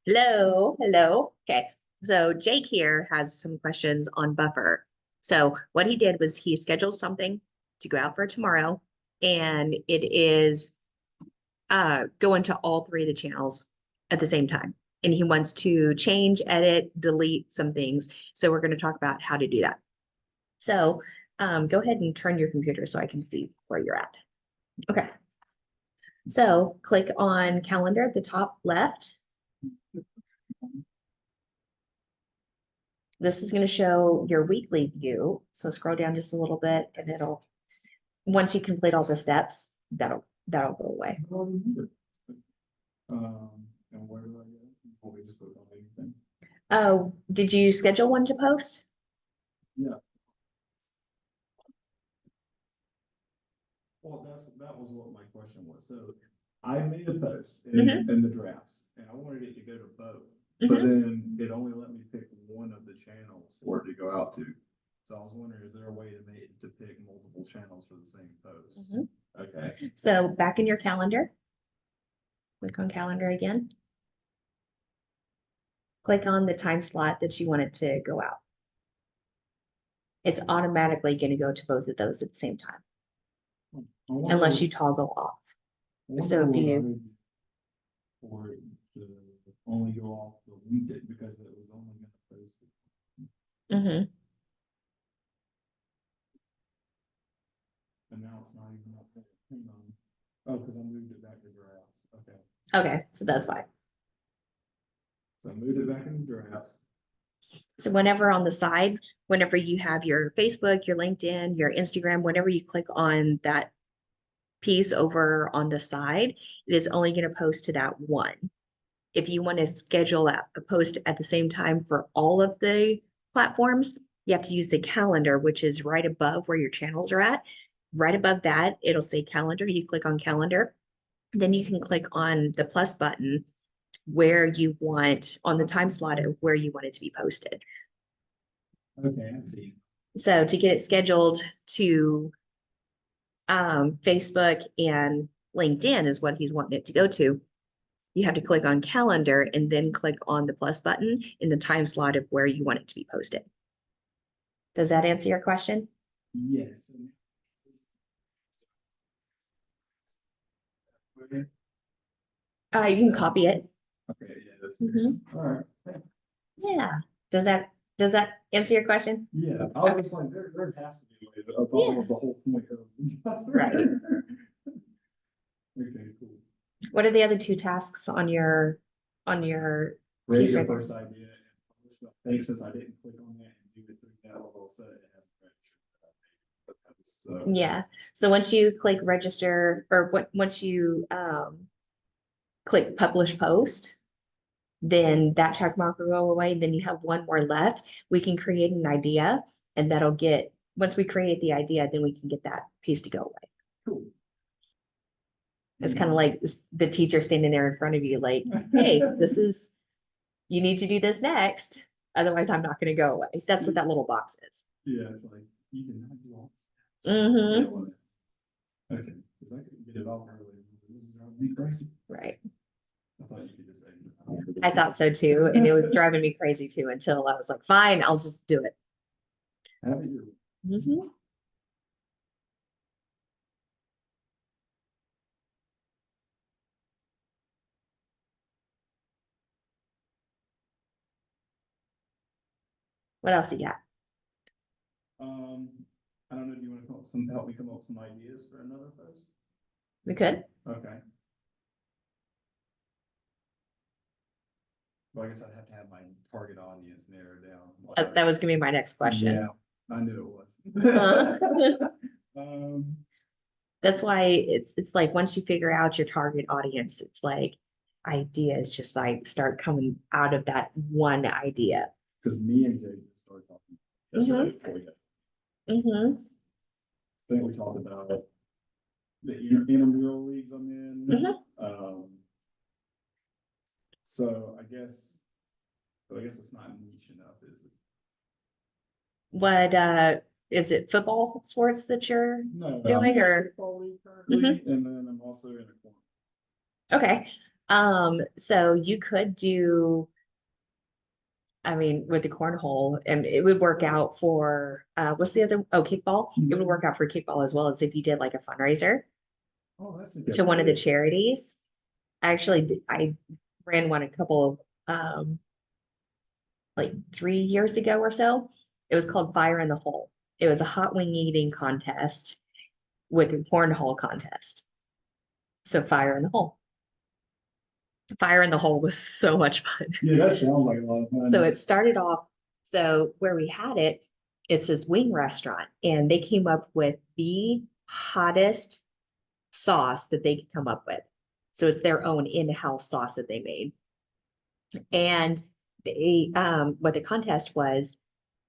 Hello, hello. Okay, so Jake here has some questions on buffer. So what he did was he scheduled something to go out for tomorrow, and it is going to all three of the channels at the same time. And he wants to change, edit, delete some things. So we're going to talk about how to do that. So go ahead and turn your computer so I can see where you're at. Okay. So click on calendar at the top left. This is going to show your weekly view. So scroll down just a little bit and once you complete all the steps, that'll go away. And where do I go? Before we just put on anything? Oh, did you schedule one to post? Yeah. Well, that was what my question was. So I made a post in the drafts and I wanted it to go to both, but then it only let me pick one of the channels for it to go out to. So I was wondering, is there a way to pick multiple channels for the same post? Okay. So back in your calendar, click on calendar again. Click on the time slot that you want it to go out. It's automatically going to go to both of those at the same time, unless you toggle off. So if you for it to only go off the weekday because it was only going to post it. And now it's not even up there. Hang on. Oh, because I moved it back to drafts. Okay. Okay, so that's fine. So I moved it back into drafts. So whenever on the side, whenever you have your Facebook, your LinkedIn, your Instagram, whenever you click on that piece over on the side, it is only going to post to that one. If you want to schedule a post at the same time for all of the platforms, you have to use the calendar, which is right above where your channels are at. Right above that, it'll say calendar. You click on calendar. Then you can click on the plus button where you want on the time slot of where you want it to be posted. Okay, I see. So to get it scheduled to Facebook and LinkedIn is what he's wanting it to go to. You have to click on calendar and then click on the plus button in the time slot of where you want it to be posted. Does that answer your question? Yes. You can copy it. Okay, yeah, that's good. All right. Yeah. Does that answer your question? Yeah, I was like, there has to be a way, but I thought that was the whole point of Right. Okay, cool. What are the other two tasks on your Ready piece your right there? first idea and publish. I think since I didn't click on that and do it through that little set, it hasn't registered. So Yeah. So once you click register or once you click publish post, then that check mark will go away. Then you have one more left. We can create an idea and that'll get, once we create the idea, then we can get that piece to go away. cool. It's kind of like the teacher standing there in front of you, like, hey, you need to do this next. Otherwise, I'm not going to go away. That's what that little box is. Yeah, it's like, you did not do all this. Okay, because I couldn't get it off earlier. This is going to be crazy. Right. I thought you could just say. I thought so too. And it was driving me crazy too until I was like, fine, I'll just do it. Have it your What else you got? I don't know. Do you want to help me come up with some ideas for another post? We could. Okay. Well, I guess I'd have to have my target audience narrowed down. That was gonna be my next question. Yeah, I knew it was. That's why it's like once you figure out your target audience, it's like ideas just like start coming out of that one idea. Because me and Jay started talking yesterday before we got. I think we talked about the intramural leagues I'm in. So I guess it's not niche enough, is it? What is it football sports that you're No, doing or football league currently, and then I'm also in a corner. okay. So you could do, I mean, with the cornhole, and it would work out for, what's the other, oh, kickball. It would work out for kickball as well as if you did like a fundraiser Oh, that's a to good one of the idea. charities. I ran one a couple of, like 3 years ago or so. It was called Fire in the Hole. It was a hot wing eating contest with a cornhole contest. So Fire in the Hole. Fire in the Hole was so much fun. Yeah, that sounds like a lot of fun. So it started off, so where we had it, it's this wing restaurant, and they came up with the hottest sauce that they could come up with. So it's their own in-house sauce that they made. And they, what the contest was,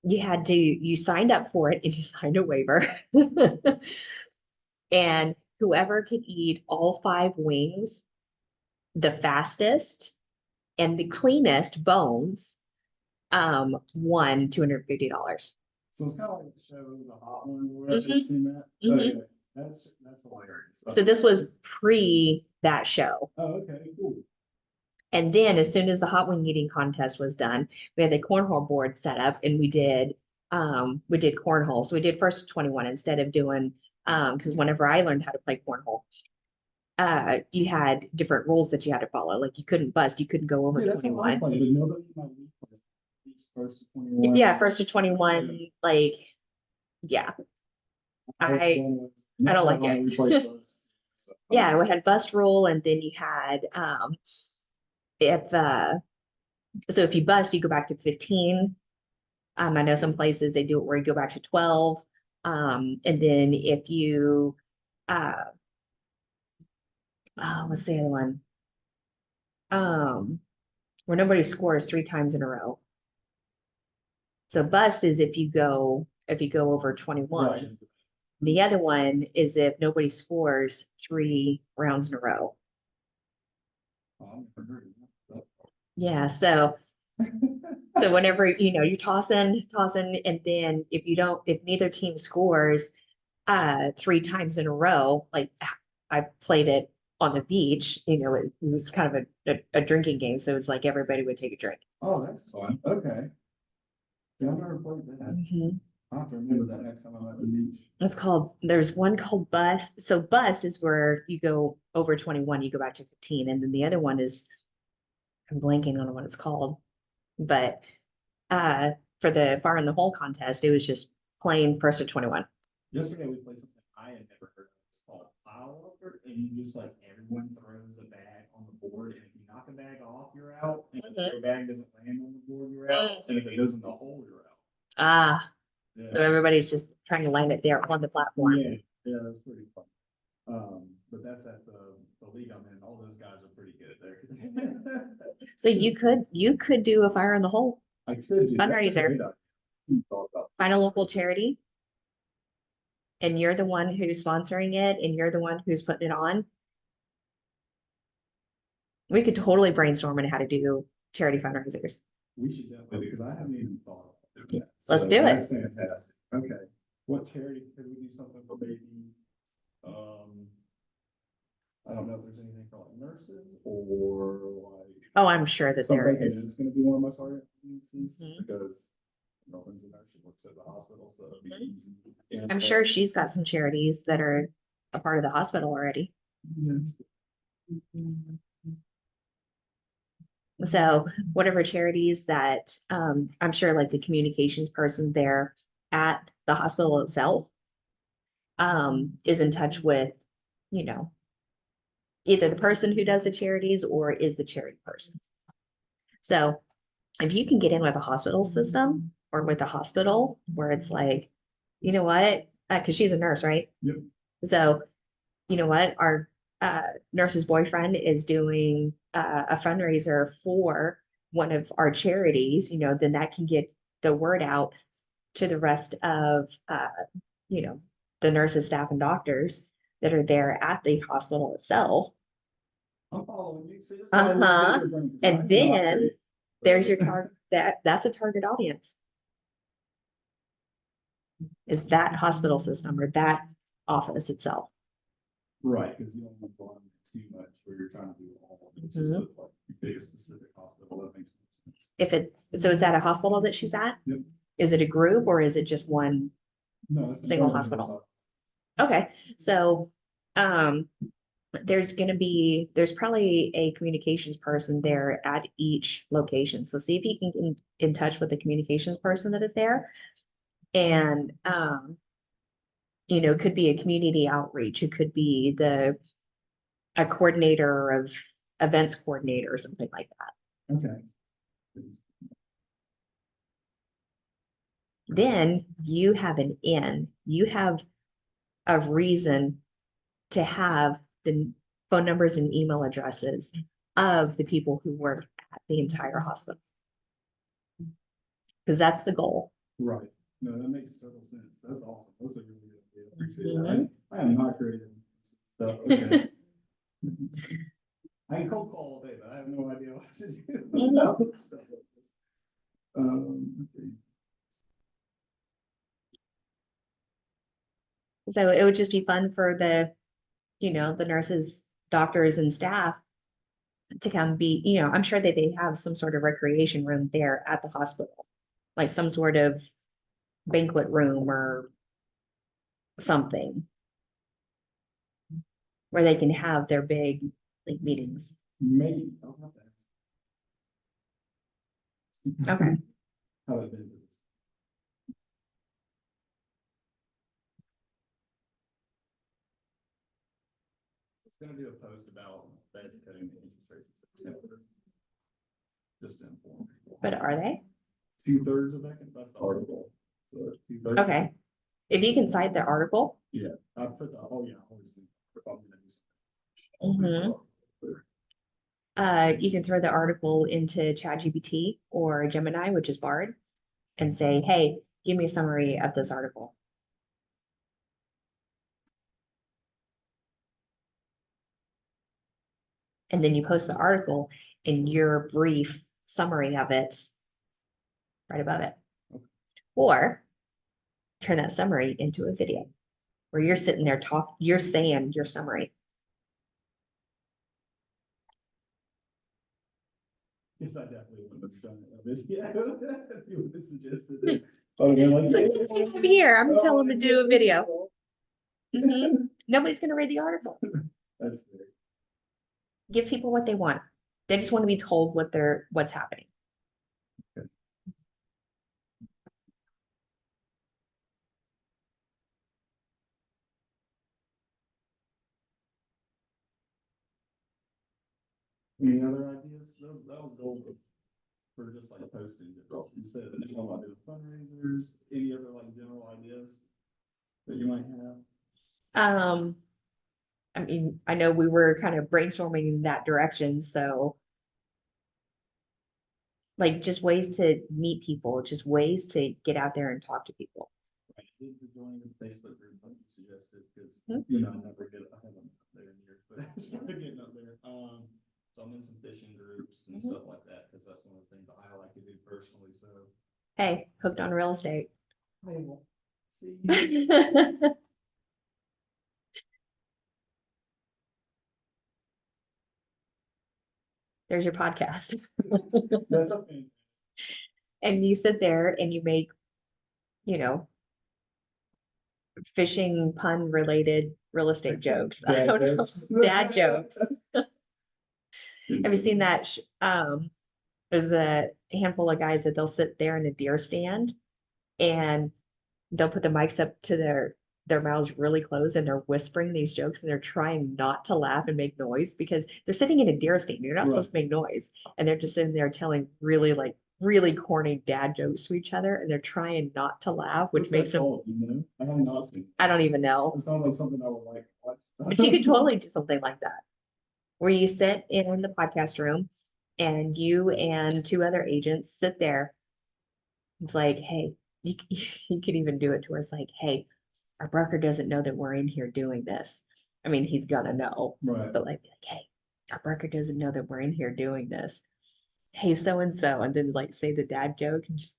you signed up for it and you signed a waiver. And whoever could eat all 5 wings the fastest and the cleanest bones, won $250. So it's kind of like the show, The Hot One, or whatever. You've seen that? Mhm. Okay, that's hilarious. So this was pre that show. Oh, okay, cool. And then as soon as the hot wing eating contest was done, we had the cornhole board set up and we did cornhole. So we did first to 21 instead of doing, because whenever I learned how to play cornhole, you had different rules that you had to follow. Like you couldn't bust, you couldn't go over Yeah, that's how I 21. play, but nobody in my league plays. It's first to 21. Yeah, first to 21, like, yeah, I don't like it. We played those. So, yeah, we had bust rule, and then you had, if so if you bust, you go back to 15. I know some places they do it where you go back to 12. And then if you what's the other one? Where nobody scores 3 times in a row. So bust is if you go over 21. right. The other one is if nobody scores 3 rounds in a row. Oh, I've never heard of Yeah, so whenever you're tossing, and then if neither team scores 3 times in a row, like I played it on the beach, it was kind of a drinking game. So it's like everybody would take a drink. Oh, that's fun. Okay. Yeah, I've never played that. Mhm. I'll have to remember that next time I'm at the beach. There's one called bust. So bust is where you go over 21, you go back to 15. And then the other one is, I'm blanking on what it's called. But for the fire in the hole contest, it was just plain first to 21. Yesterday we played something I had never heard of. It's called pile over, and you just like everyone throws a bag on the board, and if you knock a bag off, you're out. And if your bag doesn't land on the board, you're out. And if it goes in the hole, you're out. Ah, Yeah. so everybody's just trying to land it there on the platform. Yeah, that's pretty fun. But that's at the league I'm in. All those guys are pretty good there. So you could do a fire in the hole, I could do. Fundraiser. Thought about find a local charity, and you're the one who's sponsoring it, and you're the one who's putting it on. We could totally brainstorm on how to do charity fundraisers. We should definitely, because I haven't even thought of Yeah, that. let's do it. That's fantastic. Okay. What charity could we do something for maybe? I don't know if there's anything for like nurses or like. Oh, I'm sure that there something is. It's going to be one of my target audiences Mhm. because Norman's a nurse, she works at the hospital, so it'd be easy. And, I'm sure she's got some charities that are a part of the hospital already. Yes. So whatever charities that, I'm sure like the communications person there at the hospital itself, is in touch with, either the person who does the charities or is the charity person. So if you can get in with a hospital system or with a hospital where it's like, you know what, because she's a nurse, right? Yep. So, you know what, our nurse's boyfriend is doing a fundraiser for one of our charities, then that can get the word out to the rest of, the nurses, staff, and doctors that are there at the hospital itself. I'm following you. See, this is why I love Uh-huh. video games. And I'm then not- there's your target, that's a target audience. Is that hospital system or that office itself. Right, because you don't want to too much where you're trying to do all of it. It's just with like you pick a specific hospital, that makes more sense. So it's at a hospital that she's at? Yep. Is it a group or is it just one? No, it's a Single government hospital. Okay, so, there's probably a communications person there at each location. So see if you can get in touch with the communications person that is there. And, it could be a community outreach. It could be a coordinator of events coordinator or something like that. Okay. Then you have you have a reason to have the phone numbers and email addresses of the people who work at the entire hospital. Because that's the goal. Right. No, that makes total sense. That's awesome. That's a really good idea. Appreciate that. I am not creative stuff. Okay. I can cold call all day, but I have no idea what to do about stuff like this. Okay. So it would just be fun for the nurses, doctors, and staff to come be, I'm sure that they have some sort of recreation room there at the hospital, like some sort of banquet room or something where they can have their big like meetings. Maybe. I'll have to ask. Okay. How I've been to this. It's gonna do a post about Fed's cutting the interest rates in September. Just to inform people. But are they? 2/3 of that, that's the article. So 2/3. Okay. If you can cite the article. Yeah, I put the, oh yeah, always. You can throw the article into ChatGPT or Gemini, which is Bard, and say, hey, give me a summary of this article. And then you post the article and your brief summary of it right above it. Or turn that summary into a video where you're sitting there you're saying your summary. Yes, I definitely would have done a video. If you would have suggested it. Like, So I'm here, I'm gonna tell them to do a video. Nobody's gonna read the article. That's fair. Give people what they want. They just want to be told what's happening. Okay. Any other ideas? That was gold for just like posting. You said that you want to do fundraisers. Any other like general ideas that you might have? I mean, I know we were kind of brainstorming in that direction, so like just ways to meet people, just ways to get out there and talk to people. I did join the Facebook group like you suggested because Hmm. I never get I haven't up there in years, but I started getting up there. So I'm in some fishing groups and stuff like that because that's one of the things I like to do personally. So Hey, hooked on real estate. I will see. There's your podcast. That's okay. And you sit there and you make, fishing pun related real estate jokes. I don't know. Dad jokes. Have you seen that? There's a handful of guys that they'll sit there in a deer stand and they'll put the mics up to their mouths really close and they're whispering these jokes and they're trying not to laugh and make noise because they're sitting in a deer stand. You're not supposed to make noise. And they're just sitting there telling really corny dad jokes to each other and they're trying not to laugh, which makes them. I have not seen. I don't even know. It sounds like something I would like. But you could totally do something like that, where you sit in the podcast room and you and two other agents sit there. It's like, hey, you could even do it to us like, hey, our broker doesn't know that we're in here doing this. I mean, he's gonna know, Right. but like, hey, our broker doesn't know that we're in here doing this. Hey, so and so, and then like say the dad joke and just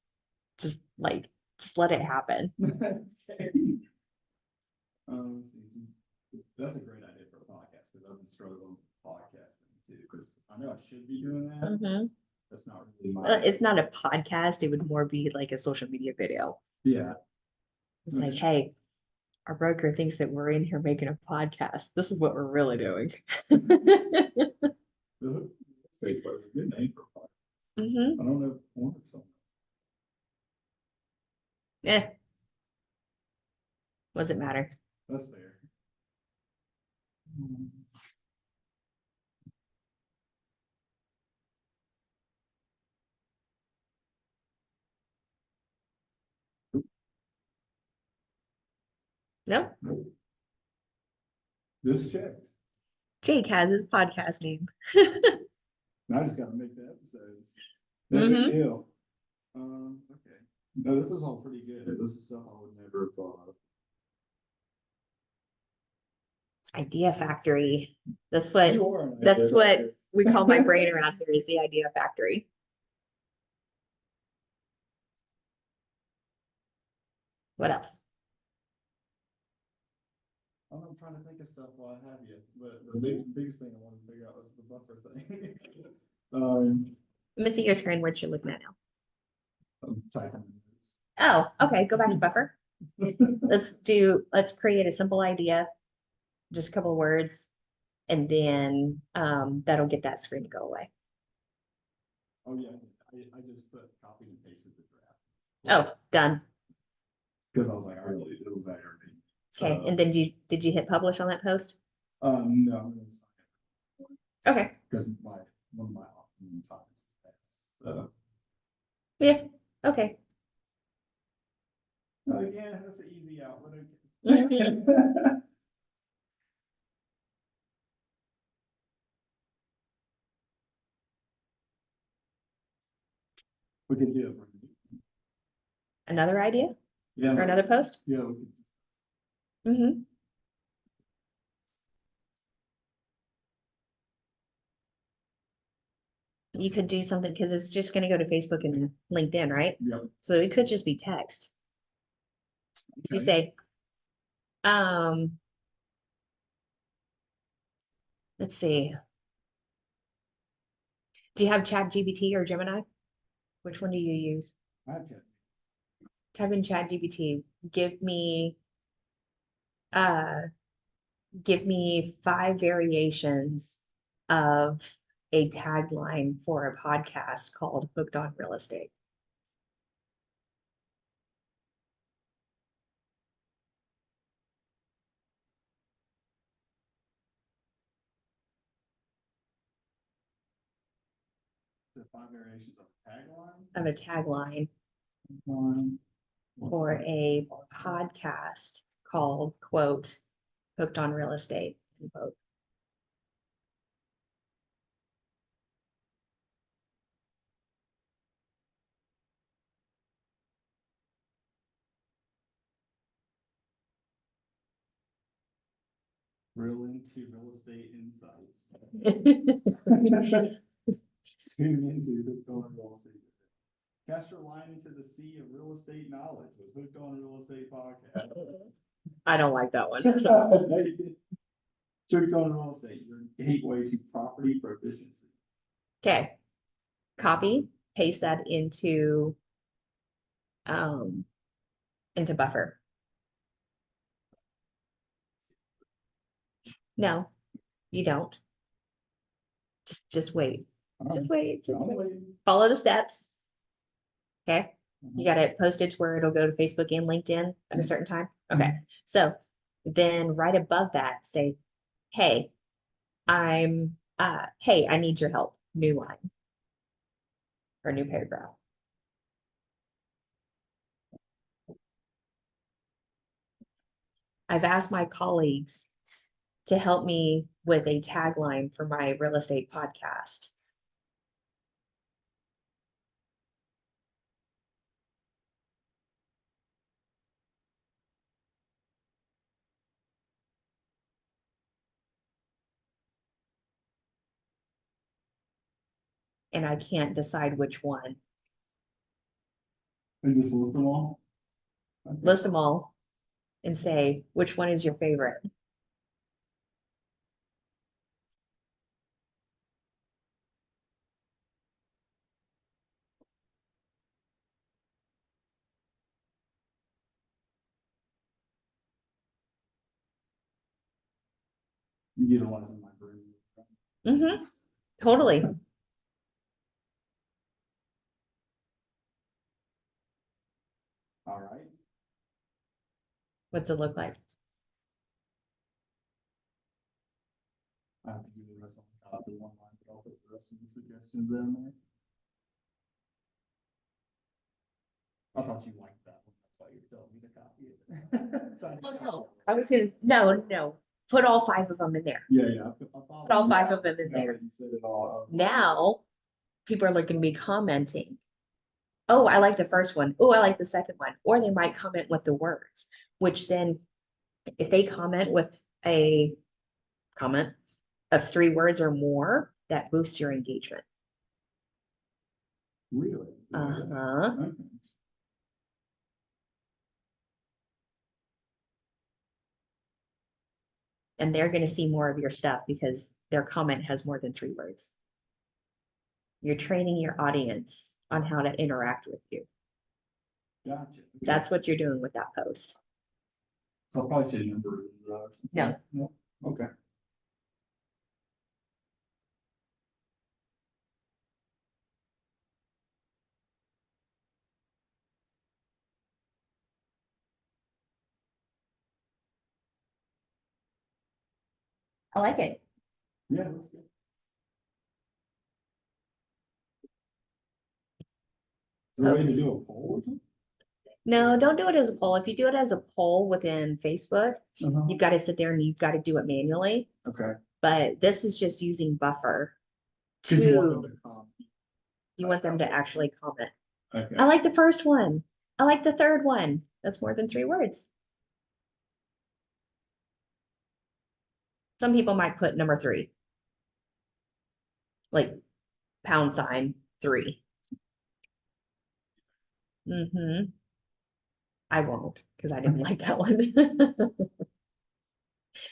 let it happen. That's a great idea for a podcast. podcast, because I've been struggling with podcasting too, because I know I should be doing that. Mhm. That's not really my. It's not a podcast, it would more be like a social media video. Yeah. It's like, hey, our broker thinks that we're in here making a podcast. This is what we're really doing. Say, but it's a good name for a podcast. Mhm. I don't know if one or something. Yeah. What does it matter? That's fair. No, Just checked. Jake has his podcast name. Now I just gotta make the episodes. No big Mhm. deal. Okay. No, this is all pretty good. This is stuff I would never have thought of. Idea factory. That's what You are an that's idea what factory. we call my brain around here is the idea factory. What else? I'm trying to think of stuff while I have you, but the biggest thing I want to figure out was the buffer thing. Let me see your screen, what you're looking at now. I'm typing Oh, okay, go back to buffer. Let's create a simple idea, just a couple of words, and then that'll get that screen to go away. Oh, yeah, I just put copy and pasted the draft. Oh, done. Because I was like, I really, it was that already. Okay, and then did you hit publish on that post? No, I'm gonna sign it. Okay, Because one of my times is passed, so. yeah, okay. Oh, yeah, that's an easy out. What we could do it. Another idea Yeah. or another post? Yeah, we could. Mm-hmm. You could do something because it's just going to go to Facebook and LinkedIn, right? Yep. So it could just be text. You Okay. say, let's see. Do you have Chat GPT or Gemini? Which one do you use? I have checked. Type in Chat GPT. Uh, give me 5 variations of a tagline for a podcast called Hooked on Real Estate. The 5 variations of tagline. Of a tagline One. for a podcast called, quote, Hooked on Real Estate, end quote. Real into real estate insights. Zoom into Hooked on Real Estate. Cast your line into the sea of real estate knowledge with Hooked on Real Estate podcast. I don't like that one. Hooked on Real Estate, your gateway to property proficiency. Okay. Copy, paste that into buffer. No, you don't. Just wait. Just wait. Just wait. Follow the steps. Okay. You got it posted to where it'll go to Facebook and LinkedIn at a certain time. Okay. So then right above that, say, hey, hey, I need your help. New line or new paragraph. I've asked my colleagues to help me with a tagline for my real estate podcast. And I can't decide which one. And just list them all? Okay. List them all and say, which one is your favorite? Utilizing my brain. Totally. All right. What's it look like? I have to give you the rest of the one line, but I'll put the rest of the suggestions in there. I thought you liked that one. That's why you're telling me to copy it. So No, I was gonna, no, put all 5 of them in there. Yeah. Put all 5 of them in Now there. that you said it all, I was like, Now, people are looking to be commenting. Oh, I like the first one. Oh, I like the second one. Or they might comment with the words, which then if they comment with a comment of 3 words or more, that boosts your engagement. really? Uh-huh. Okay. And they're going to see more of your stuff because their comment has more than 3 words. You're training your audience on how to interact with you. Gotcha. That's what you're doing with that post. So I'll probably say number. No. No. Okay. I like it. Yeah, that's good. Is there a way to do a poll or something? No, don't do it as a poll. If you do it as a poll within Facebook, you've got to sit there and you've got to do it manually. Okay. But this is just using buffer Did you want them to, to comment? you want them to actually comment. Okay. I like the first one. I like the third one. That's more than 3 words. Some people might put number 3. Like #3. I won't because I didn't like that one.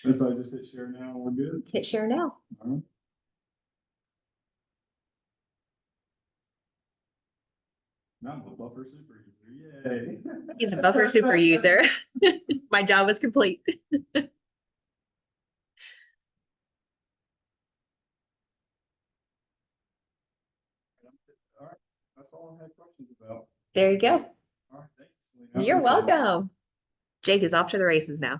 And so I just hit share now and we're good. Hit share now. All right. Now I'm a buffer super user. Yay. He's a buffer super user. My job was complete. All right. That's all I had questions about. There you go. All right. Thanks, Celina. I You're appreciate it. welcome. Jake is off to the races now.